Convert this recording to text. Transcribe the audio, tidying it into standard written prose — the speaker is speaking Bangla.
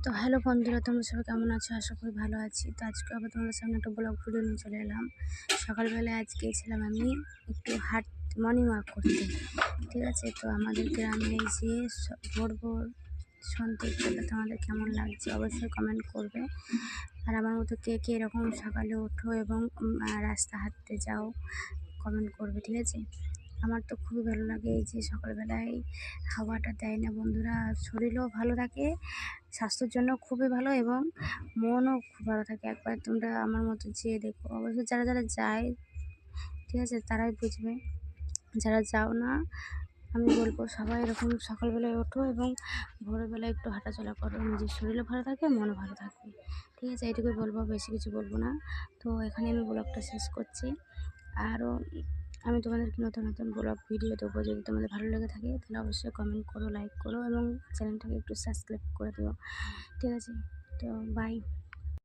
তো হ্যালো বন্ধুরা, তোমরা সবাই কেমন আছো? আশা করি ভালো আছি। তো আজকে আবার তোমাদের সামনে একটা ব্লগ ভিডিও নিয়ে চলে এলাম। সকালবেলায় আজকে ছিলাম আমি একটু মর্নিং ওয়াক করতে, ঠিক আছে? তো আমাদের গ্রামে এই যে ভোর ভোর সন্ধ্যেবেলা তোমাদের কেমন লাগছে অবশ্যই কমেন্ট করবে। আর আমার মতো কে কে এরকম সকালে ওঠো এবং রাস্তা হাঁটতে যাও কমেন্ট করবে, ঠিক আছে? আমার তো খুবই ভালো লাগে এই যে সকালবেলায় হাওয়াটা দেয় না বন্ধুরা, শরীরও ভালো থাকে, স্বাস্থ্যের জন্য খুবই ভালো এবং মনও খুব ভালো থাকে। একবার তোমরা আমার মতো যেয়ে দেখো, অবশ্যই যারা যারা যায়, ঠিক আছে, তারাই বুঝবে। যারা যাও না, আমি বলবো সবাই এরকম সকালবেলায় ওঠো এবং ভোরবেলায় একটু হাঁটাচলা করো, নিজের শরীরও ভালো থাকবে, মনও ভালো থাকবে, ঠিক আছে? এইটুকুই বলবো, বেশি কিছু বলবো না। তো এখানে আমি ব্লগটা শেষ করছি। আরও আমি তোমাদেরকে নতুন নতুন ব্লগ ভিডিও দেবো। যদি তোমাদের ভালো লেগে থাকে তাহলে অবশ্যই কমেন্ট করো, লাইক করো এবং চ্যানেলটাকে একটু সাবস্ক্রাইব করে দিও, ঠিক আছে? তো বাই।